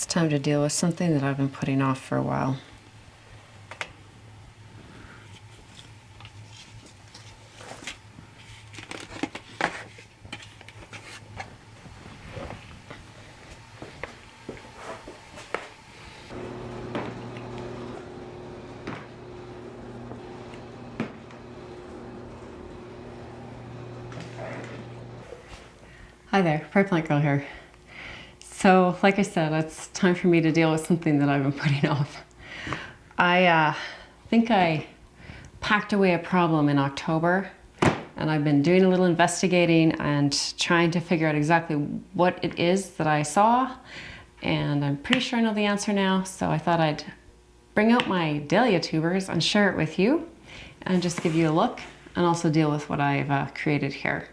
It's time to deal with something that I've been putting off for a while. Hi there, Prairie Girl here. So, like I said, it's time for me to deal with something that I've been putting off. I think I packed away a problem in October, and I've been doing a little investigating and trying to figure out exactly what it is that I saw, and I'm pretty sure I know the answer now, so I thought I'd bring out my dahlia tubers and share it with you, and just give you a look, and also deal with what I've created here.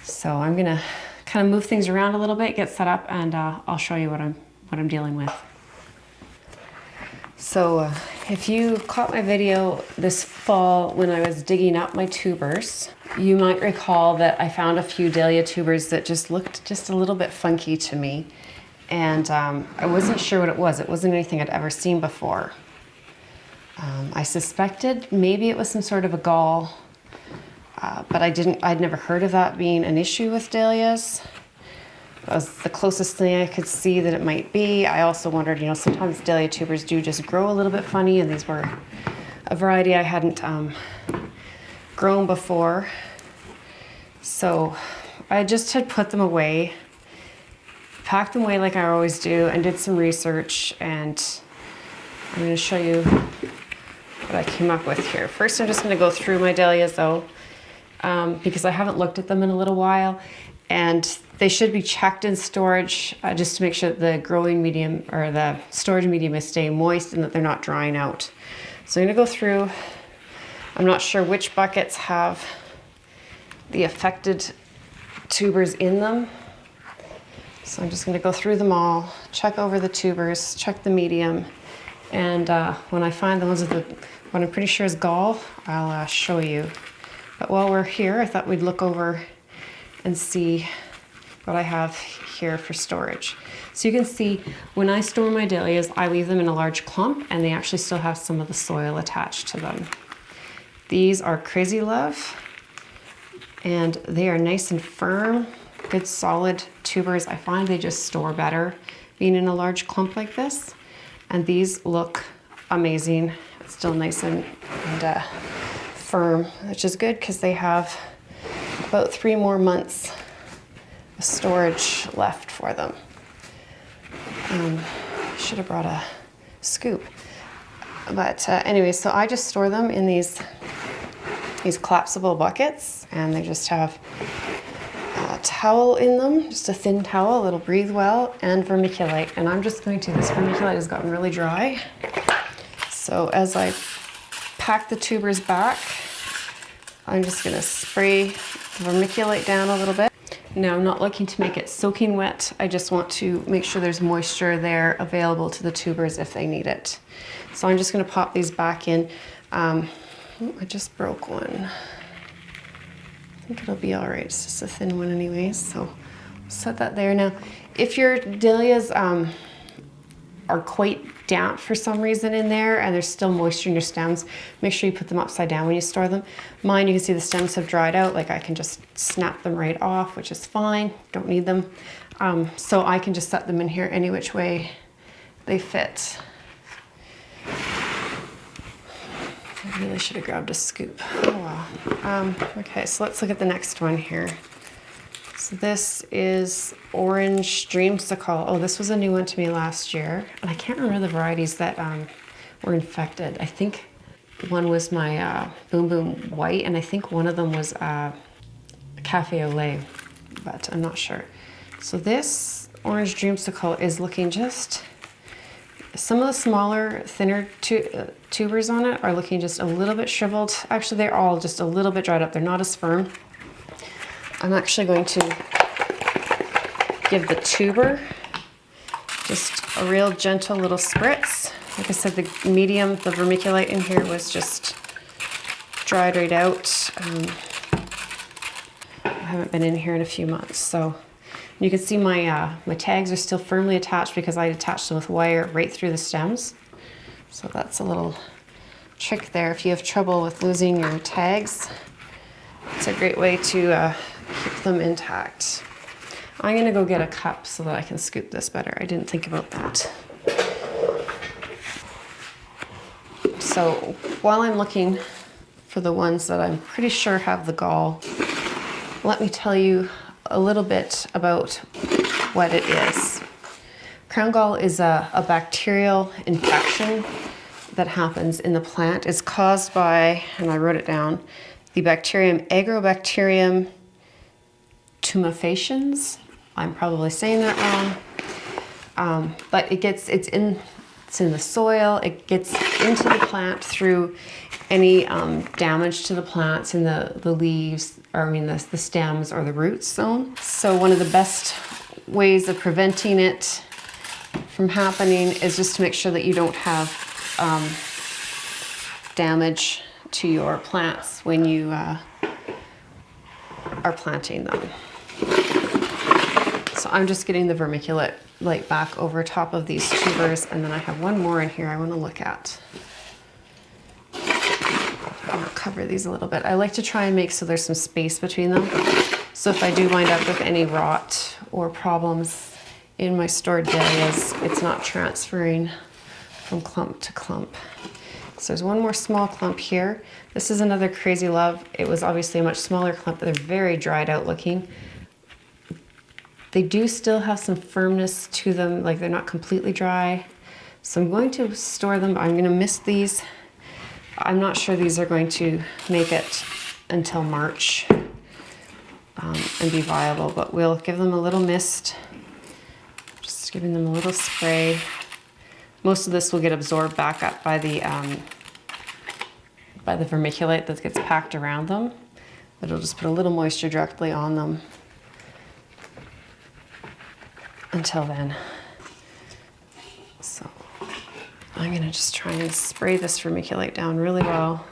So I'm gonna kind of move things around a little bit, get set up, and I'll show you what I'm dealing with. So if you caught my video this fall when I was digging up my tubers, you might recall that I found a few dahlia tubers that just looked just a little bit funky to me, and I wasn't sure what it was. It wasn't anything I'd ever seen before. I suspected maybe it was some sort of a gall. But I'd never heard of that being an issue with dahlias. That was the closest thing I could see that it might be. I also wondered, you know, sometimes dahlia tubers do just grow a little bit funny, and these were a variety I hadn't grown before. So I just had put them away, packed them away like I always do, and did some research, and I'm going to show you what I came up with here. First, I'm just going to go through my dahlias though, because I haven't looked at them in a little while, and they should be checked in storage just to make sure that the growing medium or the storage medium is staying moist and that they're not drying out. So I'm going to go through. I'm not sure which buckets have the affected tubers in them, so I'm just going to go through them all, check over the tubers, check the medium, and when I find the ones with what I'm pretty sure is gall, I'll show you. But while we're here, I thought we'd look over and see what I have here for storage. So you can see when I store my dahlias, I leave them in a large clump, and they actually still have some of the soil attached to them. These are Crazy Love, and they are nice and firm, good solid tubers. I find they just store better being in a large clump like this. And these look amazing. It's still nice and firm, which is good because they have about 3 more months of storage left for them. Should have brought a scoop. But anyway, so I just store them in these collapsible buckets, and they just have a towel in them, just a thin towel, it'll breathe well, and vermiculite. And I'm just going to, this vermiculite has gotten really dry. So as I pack the tubers back, I'm just going to spray vermiculite down a little bit. Now, I'm not looking to make it soaking wet. I just want to make sure there's moisture there available to the tubers if they need it. So I'm just going to pop these back in. I just broke one. I think it'll be all right. It's just a thin one anyways, so I'll set that there. Now, if your dahlias are quite damp for some reason in there and there's still moisture in your stems, make sure you put them upside down when you store them. Mine, you can see the stems have dried out, like I can just snap them right off, which is fine, don't need them. So I can just set them in here any which way they fit. I really should have grabbed a scoop. Oh well. Okay, so let's look at the next one here. So this is Orange Dreamsicle. Oh, this was a new one to me last year. And I can't remember the varieties that were infected. I think one was my Boom Boom White, and I think one of them was Cafe au lait, but I'm not sure. So this Orange Dreamsicle is looking just, some of the smaller, thinner tubers on it are looking just a little bit shriveled. Actually, they're all just a little bit dried up. They're not as firm. I'm actually going to give the tuber just a real gentle little spritz. Like I said, the medium, the vermiculite in here was just dried right out. I haven't been in here in a few months, so You can see my my tags are still firmly attached because I attached them with wire right through the stems. So that's a little trick there. If you have trouble with losing your tags, it's a great way to keep them intact. I'm gonna go get a cup so that I can scoop this better. I didn't think about that. So while I'm looking for the ones that I'm pretty sure have the gall, let me tell you a little bit about what it is. Crown gall is a bacterial infection that happens in the plant. It's caused by, and I wrote it down, the bacterium Agrobacterium tumefaciens. I'm probably saying that wrong, but it's in the soil. It gets into the plant through any damage to the plants in the leaves, or I mean the stems or the roots zone. So one of the best ways of preventing it from happening is just to make sure that you don't have damage to your plants when you are planting them. So I'm just getting the vermiculite back over top of these tubers, and then I have one more in here I want to look at. I'll cover these a little bit. I like to try and make so there's some space between them. So if I do wind up with any rot or problems in my stored dahlias, it's not transferring from clump to clump. So there's one more small clump here. This is another crazy love. It was obviously a much smaller clump, but they're very dried out looking. They do still have some firmness to them, like they're not completely dry. So I'm going to store them. I'm going to mist these. I'm not sure these are going to make it until March and be viable, but we'll give them a little mist. Just giving them a little spray. Most of this will get absorbed back up by the vermiculite that gets packed around them, but it'll just put a little moisture directly on them until then. So I'm gonna just try and spray this vermiculite down really well.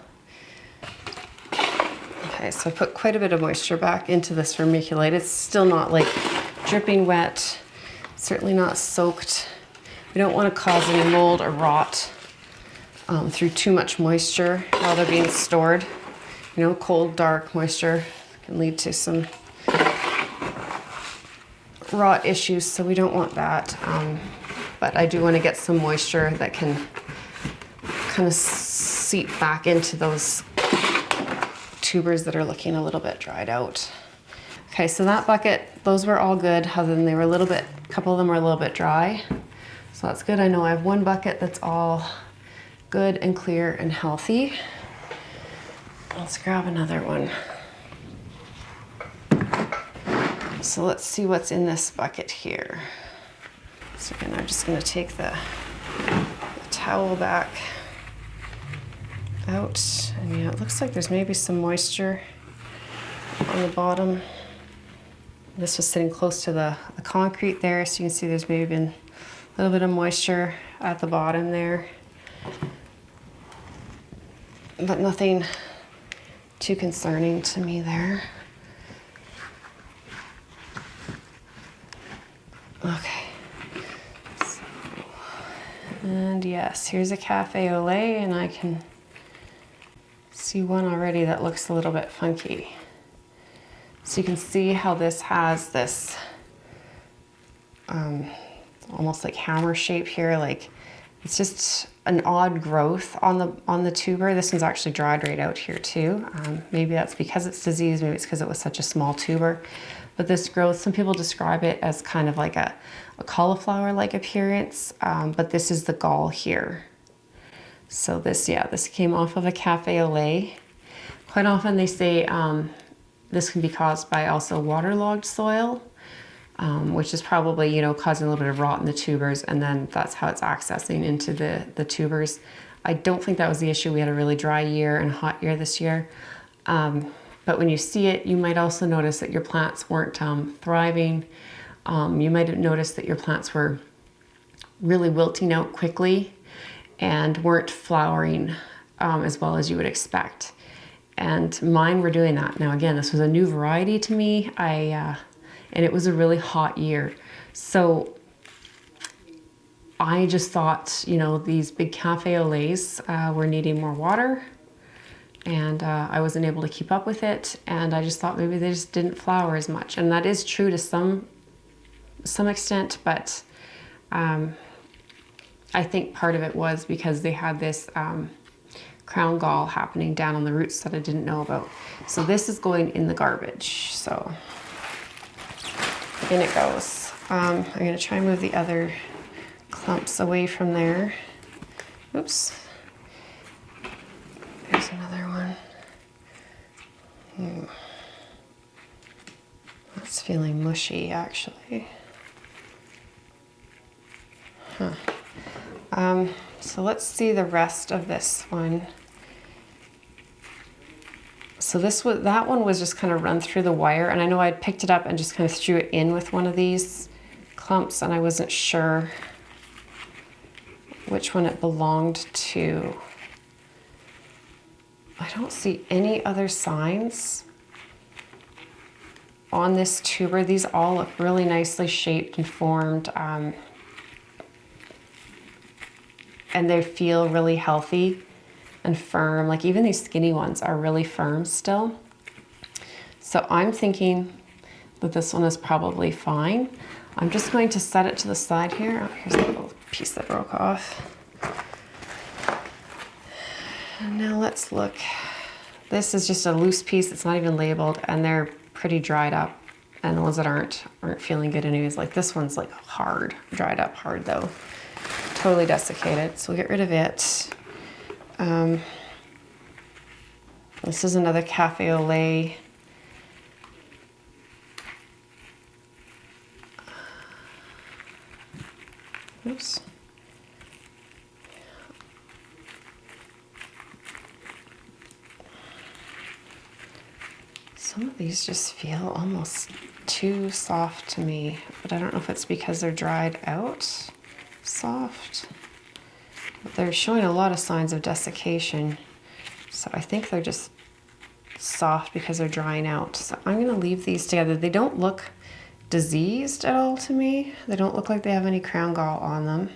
Okay, so I put quite a bit of moisture back into this vermiculite. It's still not like dripping wet, certainly not soaked. We don't want to cause any mold or rot through too much moisture while they're being stored. You know, cold, dark moisture can lead to some rot issues, so we don't want that. But I do want to get some moisture that can kind of seep back into those tubers that are looking a little bit dried out. Okay, so that bucket, those were all good, other than they were a couple of them were a little bit dry. So that's good. I know I have one bucket that's all good and clear and healthy. Let's grab another one. So let's see what's in this bucket here. So again, I'm just going to take the towel back out. And yeah, it looks like there's maybe some moisture on the bottom. This was sitting close to the concrete there, so you can see there's maybe been a little bit of moisture at the bottom there. But nothing too concerning to me there. Okay. So, and yes, here's a cafe au lait, and I can see one already that looks a little bit funky. So you can see how this has this almost like hammer shape here. Like it's just an odd growth on the tuber. This one's actually dried right out here too. Maybe that's because it's diseased. Maybe it's because it was such a small tuber. But this growth, some people describe it as kind of like a cauliflower-like appearance. But this is the gall here. So this came off of a cafe au lait. Quite often they say this can be caused by also waterlogged soil, which is probably, you know, causing a little bit of rot in the tubers, and then that's how it's accessing into the tubers. I don't think that was the issue. We had a really dry year and hot year this year. But when you see it, you might also notice that your plants weren't thriving. You might have noticed that your plants were really wilting out quickly and weren't flowering as well as you would expect. And mine were doing that. Now again, this was a new variety to me. and it was a really hot year. So I just thought, you know, these big cafe au laits were needing more water, and I wasn't able to keep up with it, and I just thought maybe they just didn't flower as much. And that is true to some extent, but I think part of it was because they had this Crown Gall happening down on the roots that I didn't know about. So this is going in the garbage. So in it goes. I'm gonna try and move the other clumps away from there. Oops. There's another one. That's feeling mushy, actually. Huh. So let's see the rest of this one. So that one was just kind of run through the wire, and I know I'd picked it up and just kind of threw it in with one of these clumps, and I wasn't sure which one it belonged to. I don't see any other signs on this tuber. These all look really nicely shaped and formed, and they feel really healthy and firm. Like even these skinny ones are really firm still. So I'm thinking that this one is probably fine. I'm just going to set it to the side here. Oh, here's a little piece that broke off. And now let's look. This is just a loose piece. It's not even labeled, and they're pretty dried up. And the ones that aren't feeling good anyways. Like this one's like hard, dried up hard though. Totally desiccated, so we'll get rid of it. This is another cafe au lait. Oops. Some of these just feel almost too soft to me, but I don't know if it's because they're dried out soft. But they're showing a lot of signs of desiccation, so I think they're just soft because they're drying out. So I'm going to leave these together. They don't look diseased at all to me. They don't look like they have any Crown Gall on them.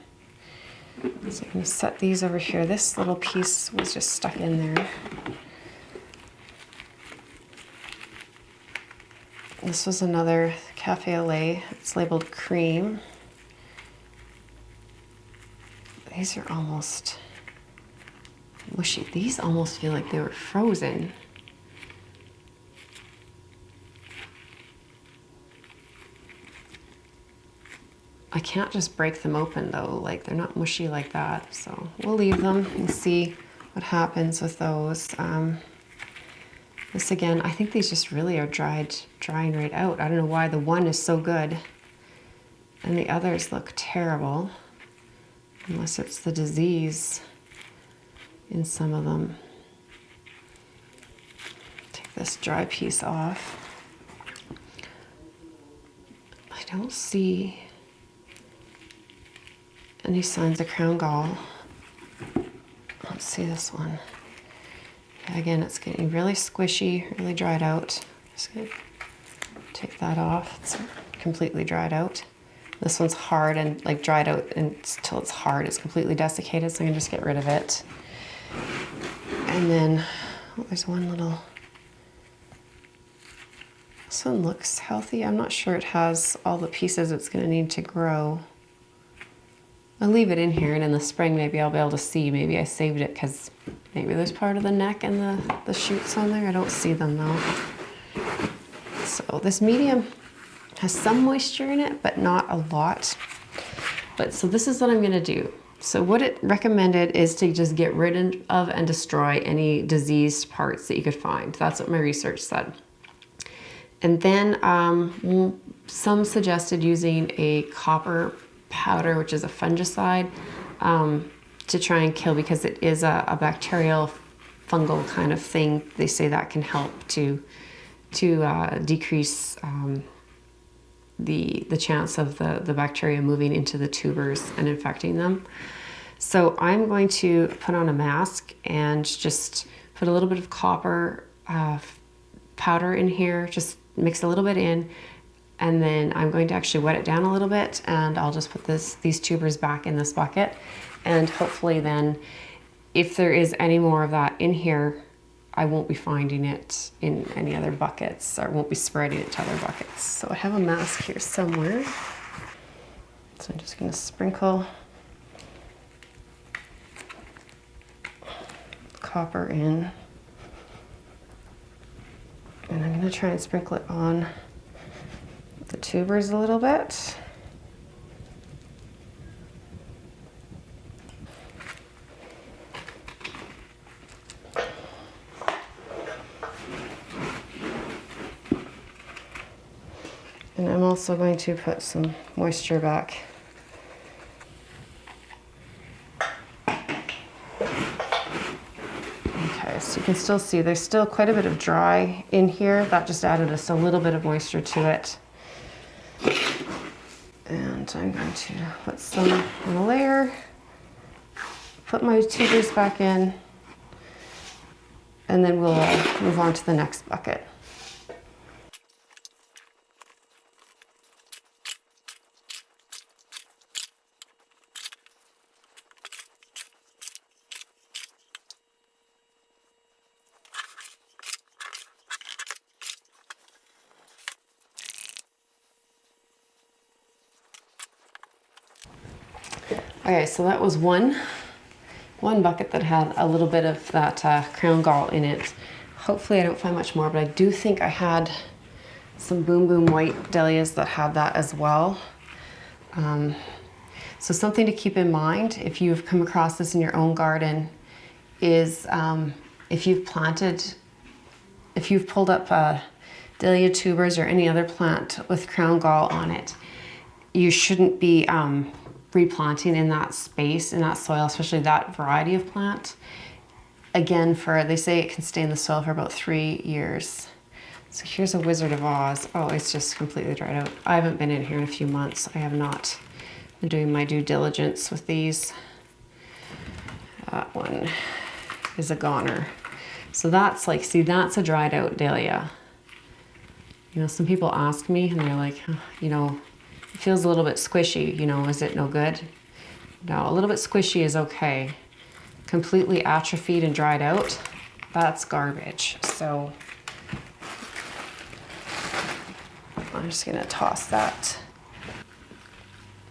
So I'm going to set these over here. This little piece was just stuck in there. This was another cafe au lait. It's labeled cream. These are almost mushy. These almost feel like they were frozen. I can't just break them open though, like they're not mushy like that. So we'll leave them and see what happens with those. This again, I think these just really are drying right out. I don't know why the one is so good and the others look terrible. Unless it's the disease in some of them. Take this dry piece off. I don't see any signs of Crown Gall. Let's see this one. Yeah, again, it's getting really squishy, really dried out. Just gonna take that off. It's completely dried out. This one's hard and like dried out until it's hard. It's completely desiccated, so I'm gonna just get rid of it. And then, oh, there's one little, this one looks healthy. I'm not sure it has all the pieces it's gonna need to grow. I'll leave it in here, and in the spring maybe I'll be able to see. Maybe I saved it because maybe there's part of the neck and the shoots on there. I don't see them though. So this medium has some moisture in it, but not a lot. But so this is what I'm gonna do. So what it recommended is to just get rid of and destroy any diseased parts that you could find. That's what my research said. And then some suggested using a copper powder, which is a fungicide, to try and kill, because it is a bacterial fungal kind of thing. They say that can help to decrease the chance of the bacteria moving into the tubers and infecting them. So I'm going to put on a mask and just put a little bit of copper powder in here, just mix a little bit in, And then I'm going to actually wet it down a little bit, and I'll just put these tubers back in this bucket. And hopefully then, if there is any more of that in here, I won't be finding it in any other buckets, or won't be spreading it to other buckets. So I have a mask here somewhere. So I'm just gonna sprinkle copper in. And I'm gonna try and sprinkle it on the tubers a little bit. And I'm also going to put some moisture back. Okay, so you can still see there's still quite a bit of dry in here. That just added just a little bit of moisture to it. And I'm going to put some on a layer, put my tubers back in, and then we'll move on to the next bucket. Okay, so that was one bucket that had a little bit of that Crown Gall in it. Hopefully I don't find much more, but I do think I had some Boom Boom White Dahlias that had that as well. So something to keep in mind if you've come across this in your own garden is if you've pulled up Dahlia tubers or any other plant with Crown Gall on it, you shouldn't be replanting in that space, in that soil, especially that variety of plant. Again, they say it can stay in the soil for about 3 years. So here's a Wizard of Oz. Oh, it's just completely dried out. I haven't been in here in a few months. I have not been doing my due diligence with these. That one is a goner. So that's like, see, that's a dried out Dahlia. You know, some people ask me and they're like, you know, it feels a little bit squishy, you know, is it no good? No, a little bit squishy is okay. Completely atrophied and dried out, that's garbage. So I'm just gonna toss that.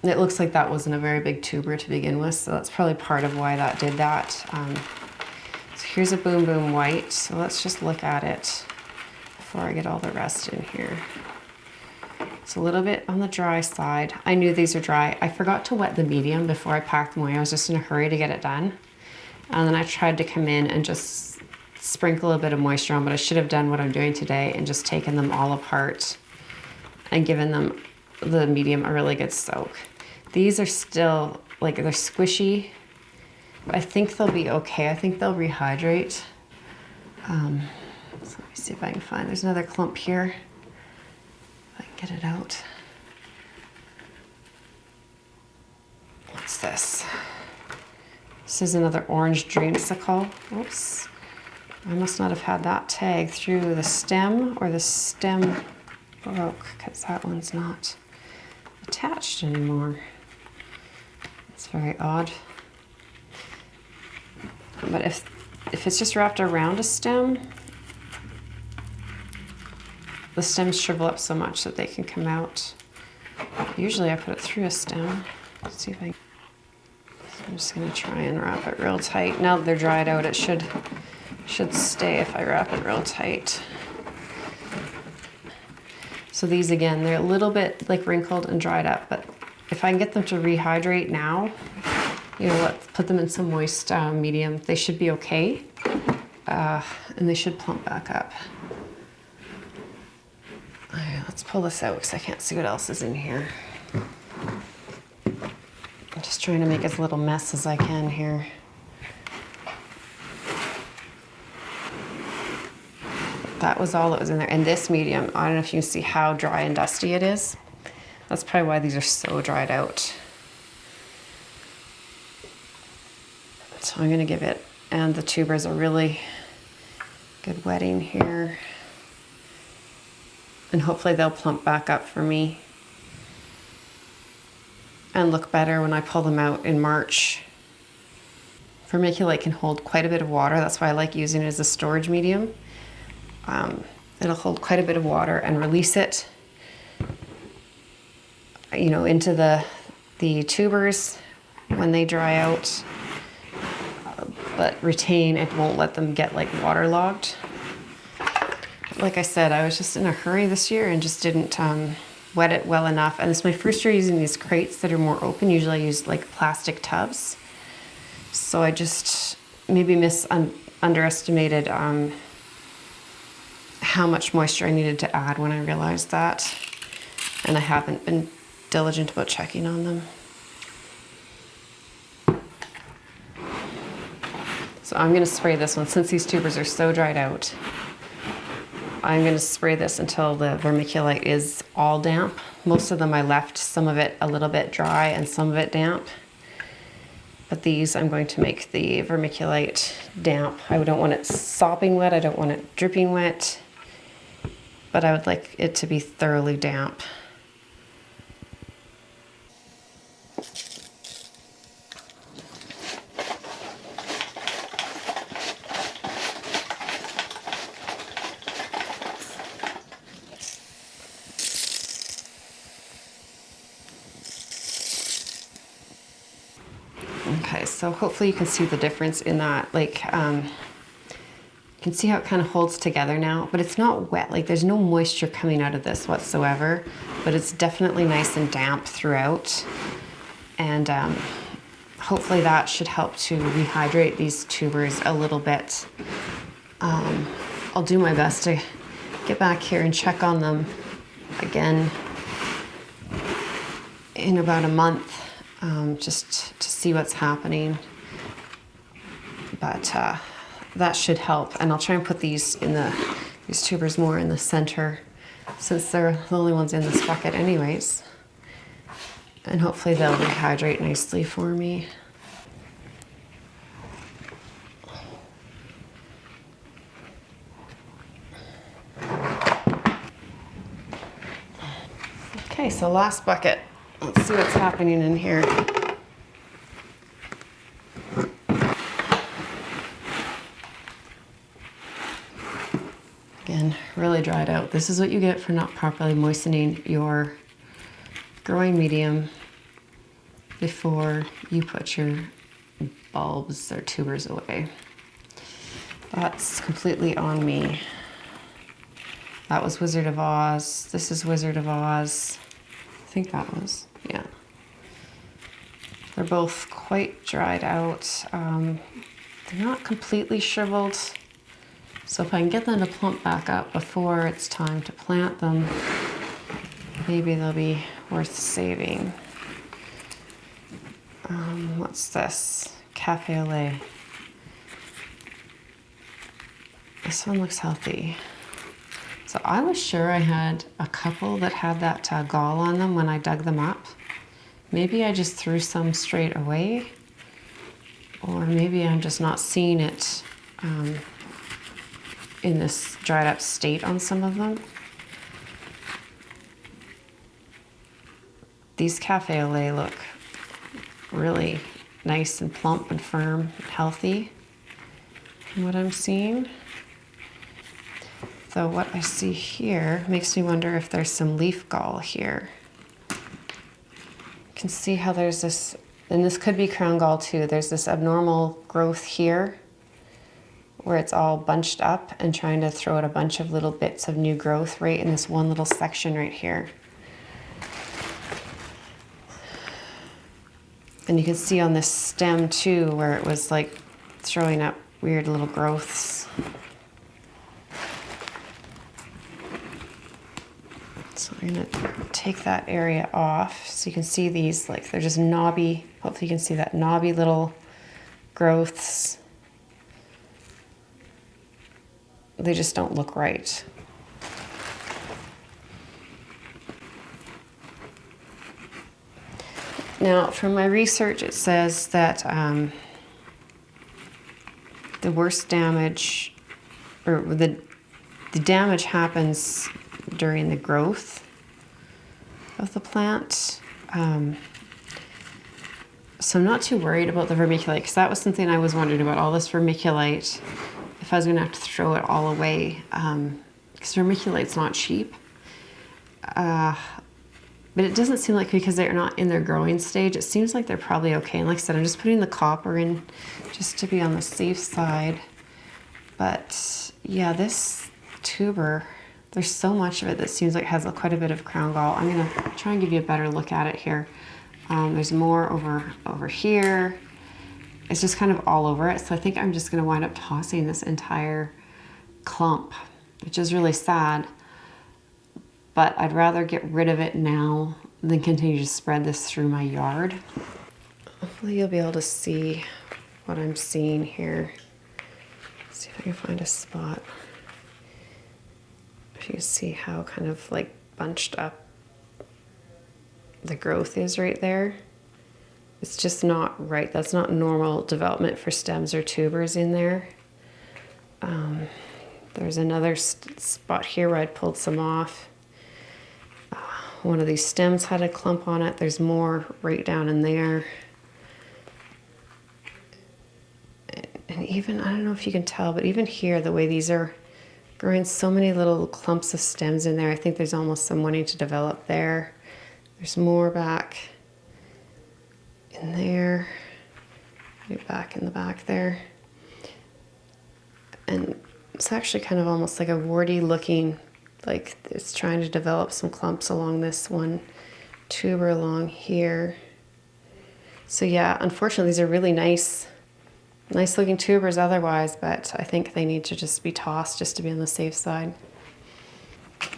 It looks like that wasn't a very big tuber to begin with, so that's probably part of why that did that. So here's a Boom Boom White, so let's just look at it before I get all the rest in here. It's a little bit on the dry side. I knew these are dry. I forgot to wet the medium before I packed them away. I was just in a hurry to get it done. And then I tried to come in and just sprinkle a bit of moisture on, but I should have done what I'm doing today and just taken them all apart and given them, the medium, a really good soak. These are still, like, they're squishy, but I think they'll be okay. I think they'll rehydrate. So let me see if I can find, there's another clump here. Get it out. What's this? This is another orange dreamsicle. Oops. I must not have had that tag through the stem, or the stem broke, because that one's not attached anymore. It's very odd. But if it's just wrapped around a stem, the stems shrivel up so much that they can come out. Usually I put it through a stem. Let's see if I can. I'm just gonna try and wrap it real tight. Now that they're dried out, it should stay if I wrap it real tight. So these, again, they're a little bit like wrinkled and dried up, but if I can get them to rehydrate now, you know, put them in some moist medium, they should be okay. And they should plump back up. Alright, let's pull this out because I can't see what else is in here. I'm just trying to make as little mess as I can here. That was all that was in there. And this medium, I don't know if you can see how dry and dusty it is. That's probably why these are so dried out. So I'm gonna give it, and the tubers a really good wetting here. And hopefully they'll plump back up for me and look better when I pull them out in March. Vermiculite can hold quite a bit of water. That's why I like using it as a storage medium. It'll hold quite a bit of water and release it, you know, into the tubers when they dry out, but retain, it won't let them get like waterlogged. Like I said, I was just in a hurry this year and just didn't wet it well enough. And it's my first year using these crates that are more open. Usually I use like plastic tubs. So I just maybe underestimated how much moisture I needed to add when I realized that. And I haven't been diligent about checking on them. So I'm gonna spray this one. Since these tubers are so dried out, I'm gonna spray this until the vermiculite is all damp. Most of them I left some of it a little bit dry and some of it damp. But these, I'm going to make the vermiculite damp. I don't want it sopping wet, I don't want it dripping wet, but I would like it to be thoroughly damp. Okay, so hopefully you can see the difference in that, like, you can see how it kind of holds together now, but it's not wet, like there's no moisture coming out of this whatsoever, but it's definitely nice and damp throughout. And hopefully that should help to rehydrate these tubers a little bit. I'll do my best to get back here and check on them again in about a month. Just to see what's happening, but that should help. And I'll try and put these tubers more in the center, since they're the only ones in this bucket anyways. And hopefully they'll rehydrate nicely for me. Okay, so last bucket. Let's see what's happening in here. Again, really dried out. This is what you get for not properly moistening your growing medium before you put your bulbs or tubers away. That's completely on me. That was Wizard of Oz. This is Wizard of Oz. I think that was, yeah. They're both quite dried out. They're not completely shriveled. So if I can get them to plump back up before it's time to plant them, maybe they'll be worth saving. What's this? Cafe au lait. This one looks healthy. So I was sure I had a couple that had that gall on them when I dug them up. Maybe I just threw some straight away, or maybe I'm just not seeing it in this dried up state on some of them. These cafe au lait look really nice and plump and firm and healthy from what I'm seeing. So what I see here makes me wonder if there's some leaf gall here. You can see how there's this, and this could be Crown Gall too, there's this abnormal growth here where it's all bunched up and trying to throw out a bunch of little bits of new growth right in this one little section right here. And you can see on this stem too where it was like throwing up weird little growths. So I'm gonna take that area off so you can see these, like they're just knobby, hopefully you can see that knobby little growths. They just don't look right. Now, from my research, it says that the worst damage, or the damage happens during the growth of the plant. So I'm not too worried about the vermiculite, because that was something I was wondering about, all this vermiculite, if I was going to have to throw it all away, because vermiculite's not cheap. But it doesn't seem like, because they're not in their growing stage, it seems like they're probably okay. And like I said, I'm just putting the copper in just to be on the safe side. But yeah, this tuber, there's so much of it that seems like it has quite a bit of crown gall. I'm going to try and give you a better look at it here. There's more over here. It's just kind of all over it. So I think I'm just going to wind up tossing this entire clump, which is really sad. But I'd rather get rid of it now than continue to spread this through my yard. Hopefully you'll be able to see what I'm seeing here. Let's see if I can find a spot. If you can see how kind of like bunched up the growth is right there. It's just not right. That's not normal development for stems or tubers in there. There's another spot here where I'd pulled some off. One of these stems had a clump on it. There's more right down in there. And even, I don't know if you can tell, but even here, the way these are growing so many little clumps of stems in there, I think there's almost some wanting to develop there. There's more back in there, maybe back in the back there. And it's actually kind of almost like a warty looking, like it's trying to develop some clumps along this one tuber along here. So yeah, unfortunately these are really nice looking tubers otherwise, but I think they need to just be tossed just to be on the safe side.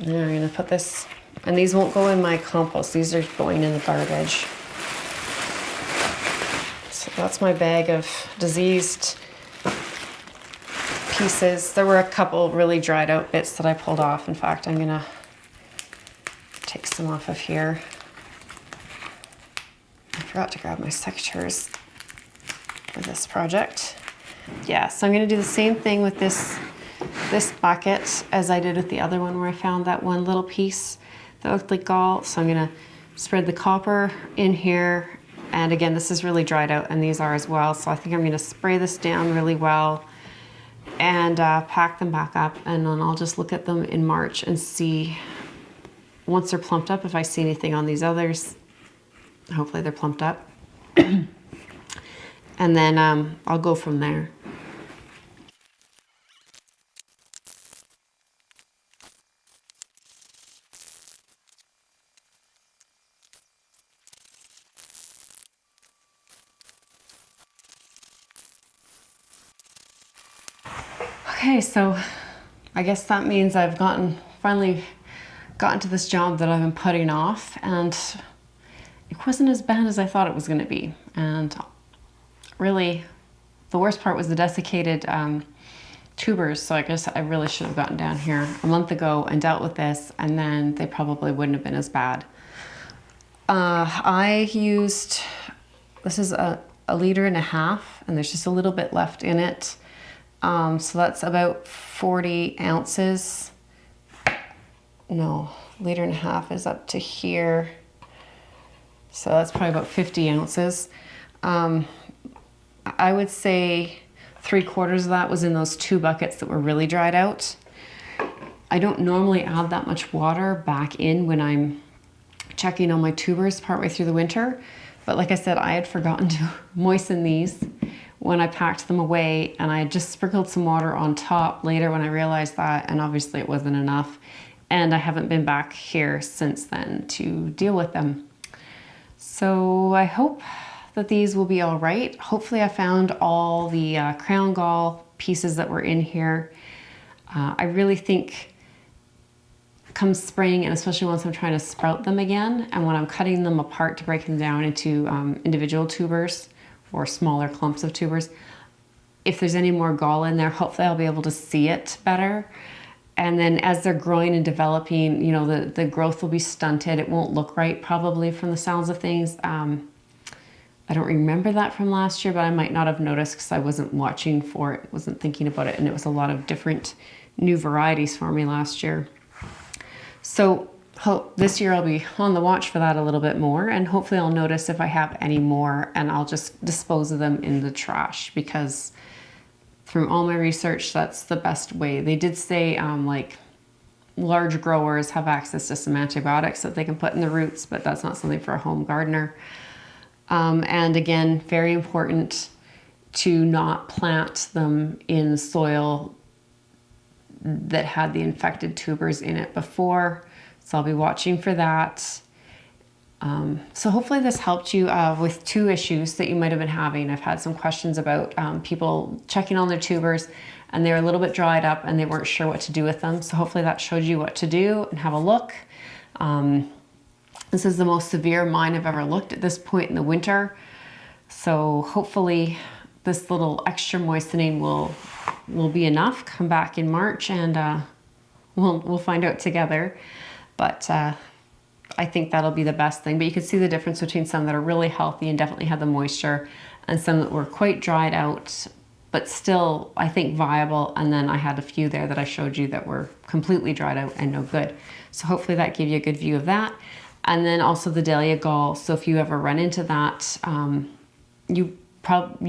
Now I'm gonna put this, and these won't go in my compost, these are going in the garbage. So that's my bag of diseased pieces. There were a couple really dried out bits that I pulled off. In fact, I'm gonna take some off of here. I forgot to grab my secateurs for this project. Yeah, so I'm gonna do the same thing with this bucket as I did with the other one where I found that one little piece that looked like gall. So I'm gonna spread the copper in here. And again, this is really dried out and these are as well. So I think I'm gonna spray this down really well and pack them back up, and then I'll just look at them in March and see, once they're plumped up, if I see anything on these others. Hopefully they're plumped up. And then I'll go from there. Okay, so I guess that means I've finally gotten to this job that I've been putting off, and it wasn't as bad as I thought it was going to be. And really, the worst part was the desiccated tubers. So I guess I really should have gotten down here a month ago and dealt with this, and then they probably wouldn't have been as bad. I used, this is a 1.5 liters, and there's just a little bit left in it. So that's about 40 ounces. No, 1.5 liters is up to here. So that's probably about 50 ounces. I would say 3/4 of that was in those 2 buckets that were really dried out. I don't normally add that much water back in when I'm checking on my tubers partway through the winter. But like I said, I had forgotten to moisten these when I packed them away, and I had just sprinkled some water on top later when I realized that, and obviously it wasn't enough. And I haven't been back here since then to deal with them. So I hope that these will be all right. Hopefully I found all the crown gall pieces that were in here. I really think come spring, and especially once I'm trying to sprout them again, and when I'm cutting them apart to break them down into individual tubers or smaller clumps of tubers, if there's any more gall in there, hopefully I'll be able to see it better. And then as they're growing and developing, you know, the growth will be stunted. It won't look right probably from the sounds of things. I don't remember that from last year, but I might not have noticed because I wasn't watching for it, wasn't thinking about it, and it was a lot of different new varieties for me last year. So this year I'll be on the watch for that a little bit more, and hopefully I'll notice if I have any more, and I'll just dispose of them in the trash, because through all my research, that's the best way. They did say like large growers have access to some antibiotics that they can put in the roots, but that's not something for a home gardener. And again, very important to not plant them in soil that had the infected tubers in it before. So I'll be watching for that. So hopefully this helped you with two issues that you might have been having. I've had some questions about people checking on their tubers and they're a little bit dried up and they weren't sure what to do with them. So hopefully that showed you what to do and have a look. This is the most severe mine I've ever looked at this point in the winter. So hopefully this little extra moistening will be enough. Come back in March and we'll find out together. But I think that'll be the best thing. But you can see the difference between some that are really healthy and definitely have the moisture, and some that were quite dried out, but still, I think, viable. And then I had a few there that I showed you that were completely dried out and no good. So hopefully that gave you a good view of that. And then also the Dahlia Gall. So if you ever run into that, you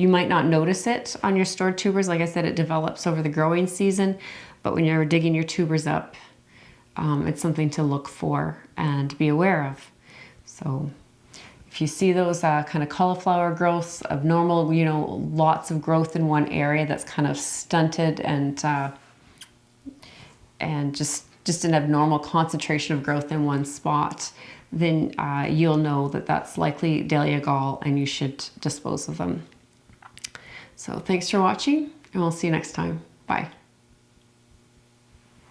might not notice it on your stored tubers. Like I said, it develops over the growing season, but when you're digging your tubers up, it's something to look for and be aware of. So if you see those kind of cauliflower growths, abnormal, lots of growth in one area that's kind of stunted and just an abnormal concentration of growth in one spot, then you'll know that that's likely Dahlia Gall and you should dispose of them. So thanks for watching, and we'll see you next time. Bye.